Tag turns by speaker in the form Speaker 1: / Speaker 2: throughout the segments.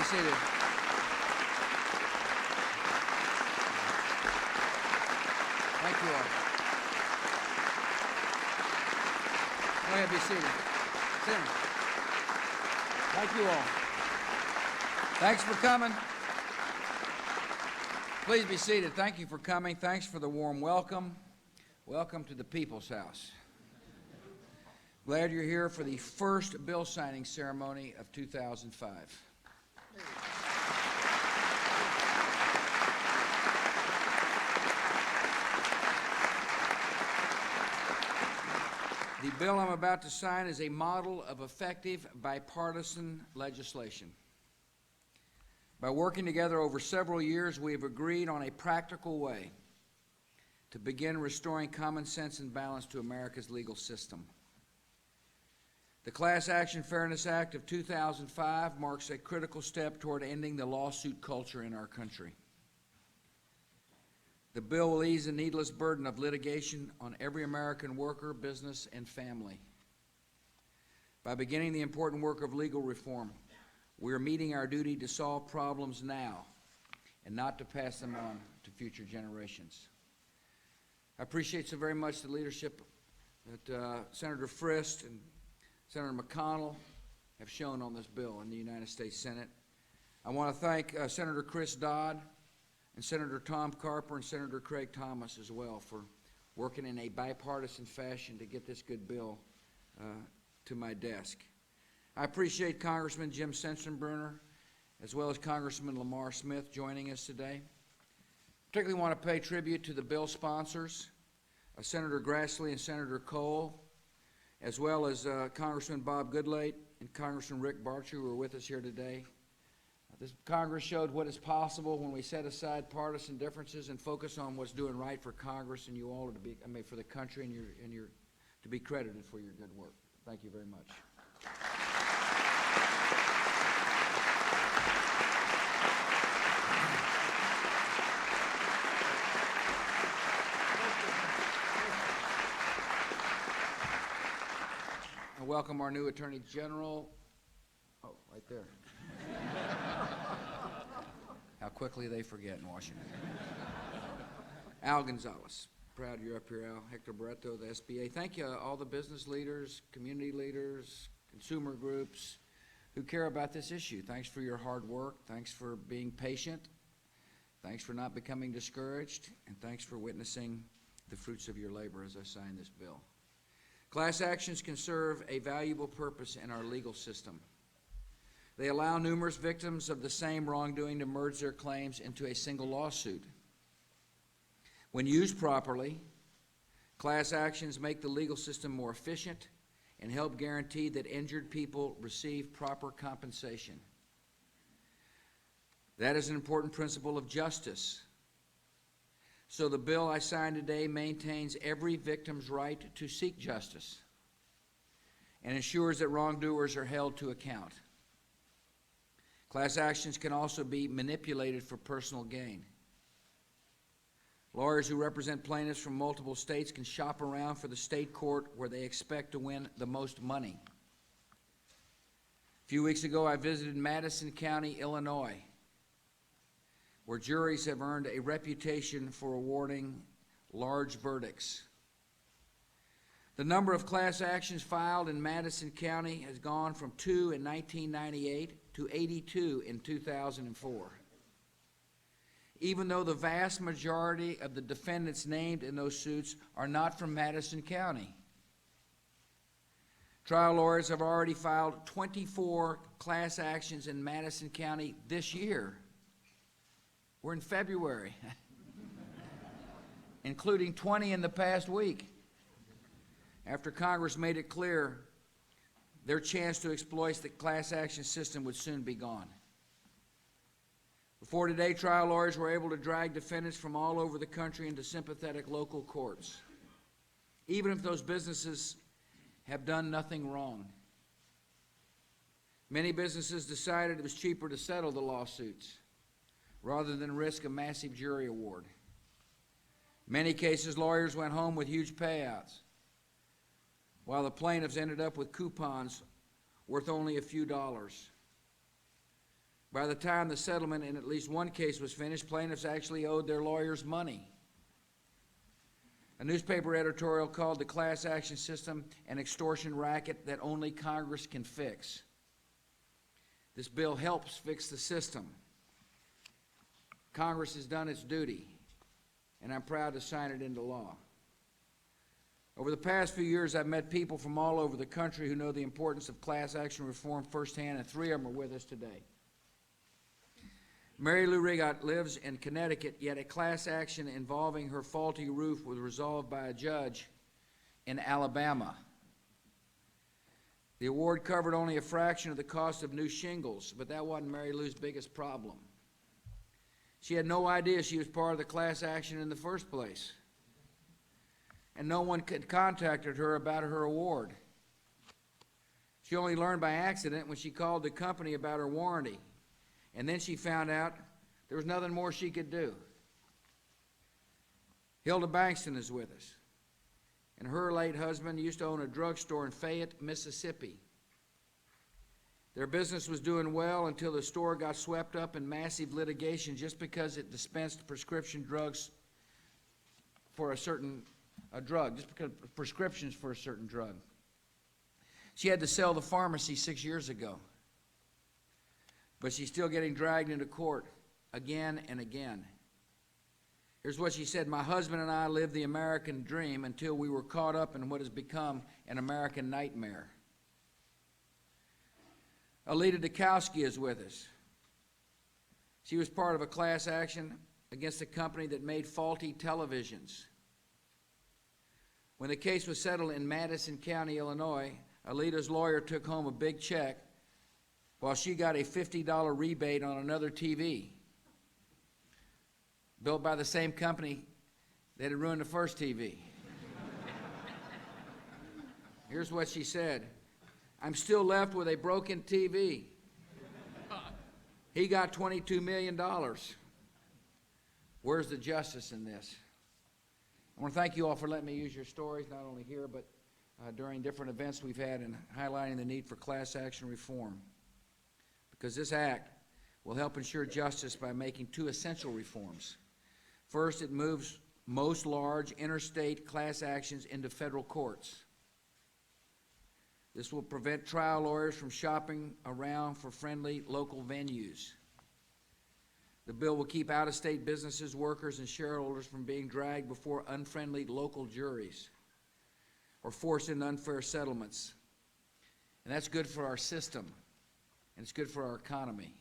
Speaker 1: seated. Thank you all. Go ahead, be seated. Sit down. Thank you all. Thanks for coming. Please be seated. Thank you for coming. Thanks for the warm welcome. Welcome to the People's House. Glad you're here for the first bill signing ceremony of 2005. The bill I'm about to sign is a model of effective bipartisan legislation. By working together over several years, we have agreed on a practical way to begin restoring common sense and balance to America's legal system. The Class Action Fairness Act of 2005 marks a critical step toward ending the lawsuit culture in our country. The bill will ease the needless burden of litigation on every American worker, business, and family. By beginning the important work of legal reform, we are meeting our duty to solve problems now and not to pass them on to future generations. I appreciate so very much the leadership that Senator Frist and Senator McConnell have shown on this bill in the United States Senate. I want to thank Senator Chris Dodd and Senator Tom Carper and Senator Craig Thomas as well for working in a bipartisan fashion to get this good bill to my desk. I appreciate Congressman Jim Sensenbrenner as well as Congressman Lamar Smith joining us today. Particularly want to pay tribute to the bill sponsors, Senator Grassley and Senator Cole, as well as Congressman Bob Goodlate and Congressman Rick Barcher, who are with us here today. This Congress showed what is possible when we set aside partisan differences and focus on what's doing right for Congress, and you all are to be, for the country, and you're to be credited for your good work. Thank you very much. I welcome our new Attorney General. Oh, right there. How quickly they forget in Washington. Al Gonzalez. Proud you're up here, Al. Hector Barreto, the SBA. Thank you, all the business leaders, community leaders, consumer groups who care about this issue. Thanks for your hard work. Thanks for being patient. Thanks for not becoming discouraged. And thanks for witnessing the fruits of your labor as I sign this bill. Class actions can serve a valuable purpose in our legal system. They allow numerous victims of the same wrongdoing to merge their claims into a single lawsuit. When used properly, class actions make the legal system more efficient and help guarantee that injured people receive proper compensation. That is an important principle of justice. So the bill I sign today maintains every victim's right to seek justice and ensures that wrongdoers are held to account. Class actions can also be manipulated for personal gain. Lawyers who represent plaintiffs from multiple states can shop around for the state court where they expect to win the most money. A few weeks ago, I visited Madison County, Illinois, where juries have earned a reputation for awarding large verdicts. The number of class actions filed in Madison County has gone from 2 in 1998 to 82 in 2004. Even though the vast majority of the defendants named in those suits are not from Madison County. Trial lawyers have already filed 24 class actions in Madison County this year. We're in February, including 20 in the past week, after Congress made it clear their chance to exploit the class action system would soon be gone. Before today, trial lawyers were able to drag defendants from all over the country into sympathetic local courts, even if those businesses have done nothing wrong. Many businesses decided it was cheaper to settle the lawsuits rather than risk a massive jury award. In many cases, lawyers went home with huge payouts, while the plaintiffs ended up with coupons worth only a few dollars. By the time the settlement in at least one case was finished, plaintiffs actually owed their lawyers money. A newspaper editorial called the class action system an extortion racket that only Congress can fix. This bill helps fix the system. Congress has done its duty, and I'm proud to sign it into law. Over the past few years, I've met people from all over the country who know the importance of class action reform firsthand, and 3 of them are with us today. Mary Lou Rigot lives in Connecticut, yet a class action involving her faulty roof was resolved by a judge in Alabama. The award covered only a fraction of the cost of new shingles, but that wasn't Mary Lou's biggest problem. She had no idea she was part of the class action in the first place, and no one had contacted her about her award. She only learned by accident when she called the company about her warranty. And then she found out there was nothing more she could do. Hilda Bankston is with us. And her late husband used to own a drugstore in Fayette, Mississippi. Their business was doing well until the store got swept up in massive litigation just because it dispensed prescription drugs for a certain drug, just because prescriptions for a certain drug. She had to sell the pharmacy 6 years ago. But she's still getting dragged into court again and again. Here's what she said: "My husband and I lived the American dream until we were caught up in what has become an American nightmare." Alita is with us. She was part of a class action against a company that made faulty televisions. When the case was settled in Madison County, Illinois, Alita's lawyer took home a big check while she got a $50 rebate on another TV built by the same company that had ruined the first TV. Here's what she said: "I'm still left with a broken TV. He got $22 million. Where's the justice in this?" I want to thank you all for letting me use your stories, not only here, but during different events we've had in highlighting the need for class action reform. Because this act will help ensure justice by making 2 essential reforms. First, it moves most large interstate class actions into federal courts. This will prevent trial lawyers from shopping around for friendly local venues. The bill will keep out-of-state businesses, workers, and shareholders from being dragged before unfriendly local juries or forced into unfair settlements. And that's good for our system, and it's good for our economy.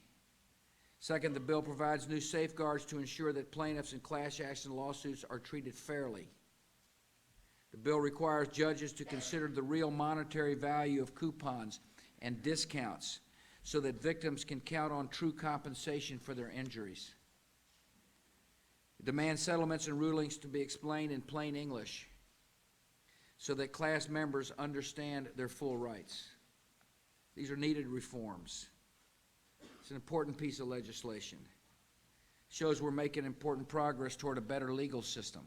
Speaker 1: Second, the bill provides new safeguards to ensure that plaintiffs in class action lawsuits are treated fairly. The bill requires judges to consider the real monetary value of coupons and discounts so that victims can count on true compensation for their injuries. It demands settlements and rulings to be explained in plain English so that class members understand their full rights. These are needed reforms. It's an important piece of legislation. It shows we're making important progress toward a better legal system.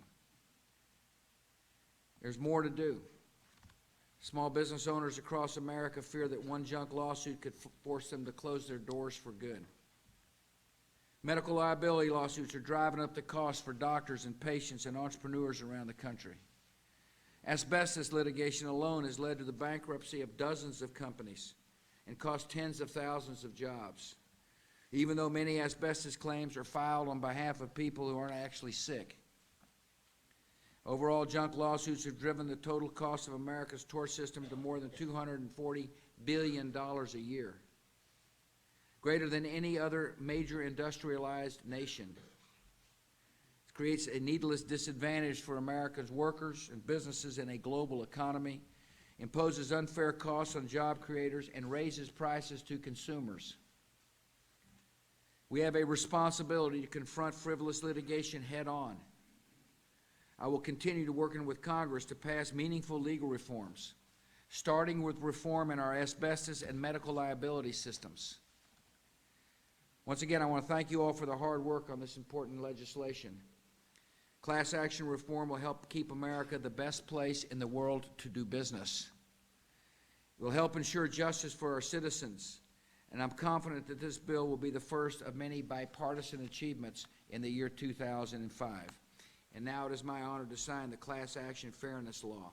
Speaker 1: There's more to do. Small business owners across America fear that one junk lawsuit could force them to close their doors for good. Medical liability lawsuits are driving up the cost for doctors and patients and entrepreneurs around the country. Asbestos litigation alone has led to the bankruptcy of dozens of companies and cost tens of thousands of jobs, even though many asbestos claims are filed on behalf of people who aren't actually sick. Overall, junk lawsuits have driven the total cost of America's tort system to more than $240 billion a year, greater than any other major industrialized nation. It creates a needless disadvantage for America's workers and businesses in a global economy, imposes unfair costs on job creators, and raises prices to consumers. We have a responsibility to confront frivolous litigation head on. I will continue to work with Congress to pass meaningful legal reforms, starting with reform in our asbestos and medical liability systems. Once again, I want to thank you all for the hard work on this important legislation. Class action reform will help keep America the best place in the world to do business. It will help ensure justice for our citizens and I'm confident that this bill will be the first of many bipartisan achievements in the year 2005. And now it is my honor to sign the Class Action Fairness Law.